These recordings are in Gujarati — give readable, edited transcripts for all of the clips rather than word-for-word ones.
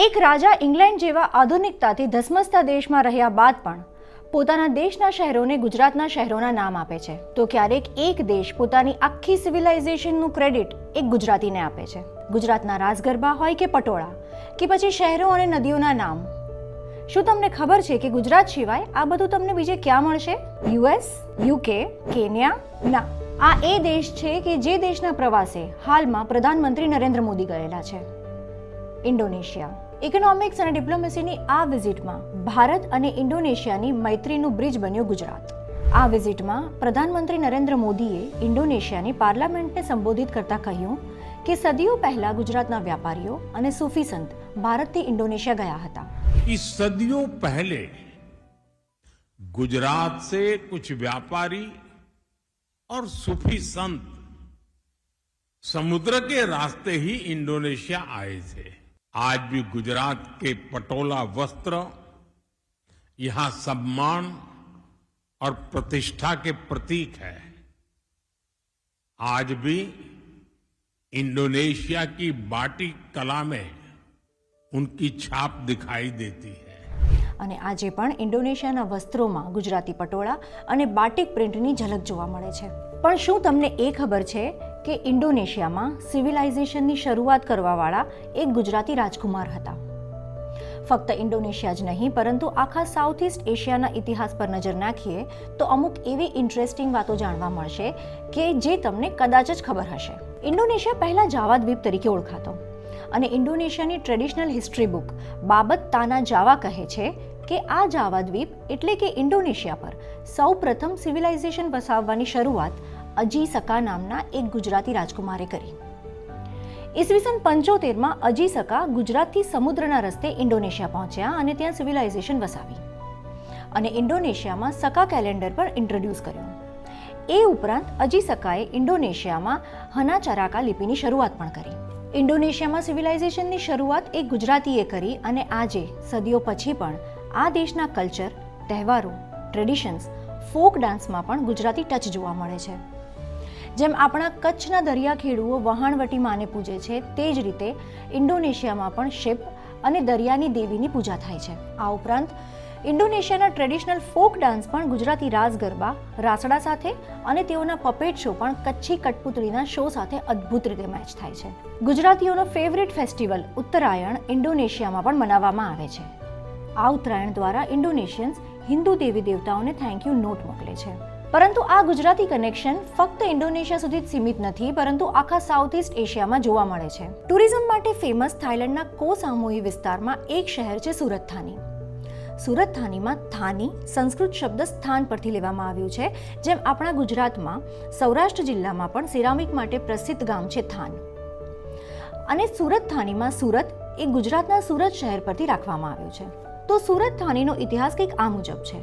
એક રાજા ઇંગ્લેન્ડ જેવા આધુનિકતાથી ધસમસતા દેશમાં રહ્યા બાદ પણ પોતાના દેશના શહેરોને ગુજરાતના શહેરોના નામ આપે છે, તો ક્યારેક એક દેશ પોતાની આખી સિવિલાઇઝેશનનું ક્રેડિટ એક ગુજરાતીને આપે છે. ગુજરાતના રાસ ગરબા હોય કે પટોળા કે પછી શહેરો અને નદીઓના નામ. શું તમને ખબર છે કે ગુજરાત સિવાય આ બધું તમને બીજે ક્યાં મળશે? US, UK, Kenya? ના, આ એ દેશ છે કે જે દેશના પ્રવાસે હાલમાં પ્રધાનમંત્રી નરેન્દ્ર મોદી ગયેલા છે, ઇન્ડોનેશિયા. ઇકોનોમિક્સ અને ડિપ્લોમસીની આ વિઝિટમાં ભારત અને ઇન્ડોનેશિયાની મૈત્રીનું બ્રિજ બન્યું ગુજરાત. આ વિઝિટમાં પ્રધાનમંત્રી નરેન્દ્ર મોદીએ ઇન્ડોનેશિયાની પાર્લામેન્ટને સંબોધિત કરતા કહ્યું કે સદીઓ પહેલા ગુજરાતના વ્યાપારીઓ અને સૂફી સંત ભારતથી ઇન્ડોનેશિયા ગયા હતા. सदियों पहले गुजरात से कुछ व्यापारी और सूफी संत समुद्र के रास्ते ही इंडोनेशिया आए थे. आज भी गुजरात के पटोला वस्त्र यहां सम्मान और प्रतिष्ठा के प्रतीक है. आज भी इंडोनेशिया की बाटिक कला में उनकी छाप दिखाई देती है. અને આજે પણ ઇન્ડોનેશિયાના વસ્ત્રોમાં ગુજરાતી પટોળા અને બાટિક પ્રિન્ટની ઝલક જોવા મળે છે. પણ શું તમને એ ખબર છે કે ઇન્ડોનેશિયામાં સિવિલાઇઝેશનની શરૂઆત કરવાવાળા એક ગુજરાતી રાજકુમાર હતા? ફક્ત ઇન્ડોનેશિયા જ નહીં પરંતુ આખા સાઉથ ઇસ્ટ એશિયાના ઇતિહાસ પર નજર નાખીએ તો અમુક એવી ઇન્ટરેસ્ટિંગ વાતો જાણવા મળશે કે જે તમને કદાચ જ ખબર હશે. ઇન્ડોનેશિયા પહેલા જાવા દ્વીપ તરીકે ઓળખાતો અને ઇન્ડોનેશિયાની ટ્રેડિશનલ હિસ્ટ્રી બુક બાબત તાના જાવા કહે છે કે આ જાવા દ્વીપ એટલે કે ઇન્ડોનેશિયા પર સૌ પ્રથમ સિવિલાઇઝેશન વસાવવાની શરૂઆત અજી સકા નામના એક ગુજરાતી રાજકુમારે કરી. ઈસવીસન 75માં અજી સકા ગુજરાતથી સમુદ્રના રસ્તે ઇન્ડોનેશિયા પહોંચ્યા અને ત્યાં સિવિલાઇઝેશન વસાવી અને ઇન્ડોનેશિયામાં સકા કેલેન્ડર પર ઇન્ટ્રોડ્યુસ કર્યું. એ ઉપરાંત અજી સકાએ ઇન્ડોનેશિયામાં હનાચારાકા લિપિની શરૂઆત પણ કરી. ઇન્ડોનેશિયામાં સિવિલાઇઝેશનની શરૂઆત એક ગુજરાતીએ કરી અને આજે સદીઓ પછી પણ આ દેશના કલ્ચર, તહેવારો, ટ્રેડિશન્સ, ફોક ડાન્સમાં પણ ગુજરાતી ટચ જોવા મળે છે. જેમ આપણા કચ્છના દરિયાખેડુઓ વહાણવટી માને પૂજે છે, તે જ રીતે ઇન્ડોનેશિયામાં પણ શિપ અને દરિયાની દેવીની પૂજા થાય છે. આ ઉપરાંત ઇન્ડોનેશિયાના ટ્રેડિશનલ ફોક ડાન્સ પણ ગુજરાતી રાસ ગરબા, રાસડા સાથે અને તેઓના પપેટ શો પણ કચ્છી કઠપુતળીના શો સાથે અદ્ભુત રીતે મેચ થાય છે. ગુજરાતીઓનો ફેવરિટ ફેસ્ટિવલ ઉત્તરાયણ ઇન્ડોનેશિયામાં પણ મનાવવામાં આવે છે. આ ઉત્તરાયણ દ્વારા ઇન્ડોનેશિયન્સ હિન્દુ દેવી દેવતાઓને થેન્ક યુ નોટ મોકલે છે. પરંતુ આ ગુજરાતી કનેક્શન ફક્ત ઇન્ડોનેશિયા સુધી જ સીમિત નથી પરંતુ આખા સાઉથ ઇસ્ટ એશિયામાં જોવા મળે છે. ટુરિઝમ માટે ફેમસ થાઈલેન્ડના કો સામૂહિક વિસ્તારમાં એક શહેર છે સુરત થાની. સુરત થાનીમાં થાની સંસ્કૃત શબ્દ સ્થાન પરથી લેવામાં આવ્યું છે. જેમ આપણા ગુજરાતમાં સૌરાષ્ટ્ર જિલ્લામાં પણ સિરામિક માટે પ્રસિદ્ધ ગામ છે થાન, અને સુરત થાનીમાં સુરત એ ગુજરાતના સુરત શહેર પરથી રાખવામાં આવ્યું છે. તો સુરત થાનીનો ઇતિહાસ કંઈક આ મુજબ છે.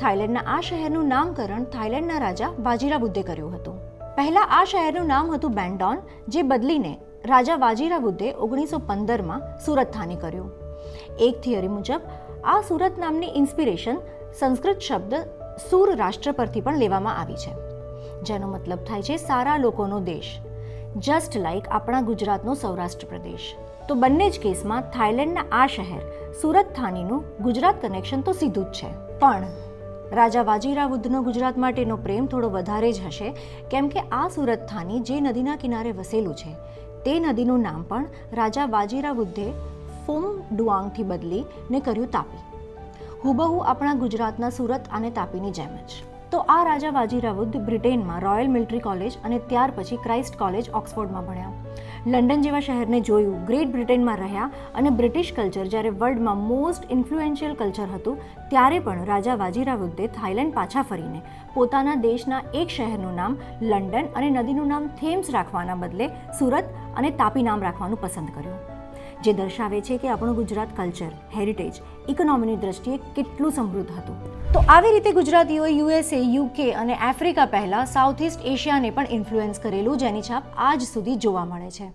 થાઈલેન્ડના આ શહેરનું નામકરણ થાઈલેન્ડના રાજા વાજીરા બુદ્ધે કર્યું હતું. પહેલા આ શહેરનું નામ હતું બેન્ડોન, જે બદલીને રાજા વાજીરા બુદ્ધે 1915માં સુરત થાની કર્યું. એક થિયરી મુજબ આ સુરત નામની ઇન્સ્પિરેશન સંસ્કૃત શબ્દ સુર રાષ્ટ્ર પરથી પણ લેવામાં આવી છે, જેનો મતલબ થાય છે સારા લોકોનો દેશ, જસ્ટ લાઇક આપણા ગુજરાતનો સૌરાષ્ટ્ર પ્રદેશ. તો બંને જ કેસમાં થાઈલેન્ડના આ શહેર સુરત થાનીનું ગુજરાત કનેક્શન તો સીધું જ છે. પણ રાજા વાજીરા બુદ્ધનો ગુજરાત માટેનો પ્રેમ થોડો વધારે જ હશે, કેમ કે આ સુરત થાની જે નદીના કિનારે વસેલું છે તે નદીનું નામ પણ રાજા વાજીરા બુદ્ધે ફોમ ડુઆંગથી બદલીને કર્યું તાપી. હુબહુ આપણા ગુજરાતના સુરત અને તાપીની જેમ જ. તો આ રાજા વાજીરા બુદ્ધ બ્રિટેનમાં રોયલ મિલિટરી કોલેજ અને ત્યાર પછી ક્રાઇસ્ટ કોલેજ ઓક્સફોર્ડમાં ભણ્યા. લંડન જેવા શહેરને જોયું, ગ્રેટ બ્રિટેનમાં રહ્યા અને બ્રિટિશ કલ્ચર જ્યારે વર્લ્ડમાં મોસ્ટ ઇન્ફ્લુએન્શિયલ કલ્ચર હતું ત્યારે પણ રાજા વાજીરા બુદ્ધે થાઈલેન્ડ પાછા ફરીને પોતાના દેશના એક શહેરનું નામ લંડન અને નદીનું નામ થેમ્સ રાખવાના બદલે સુરત અને તાપી નામ રાખવાનું પસંદ કર્યું, જે દર્શાવે છે કે આપણું ગુજરાત કલ્ચર, હેરિટેજ, ઇકોનોમીની દ્રષ્ટિએ કેટલું સમૃદ્ધ હતું. તો આવી રીતે ગુજરાતીઓએ યુએસએ, યુકે અને આફ્રિકા પહેલા સાઉથ ઇસ્ટ એશિયાને પણ ઇન્ફ્લુએન્સ કરેલું, જેની છાપ આજ સુધી જોવા મળે છે.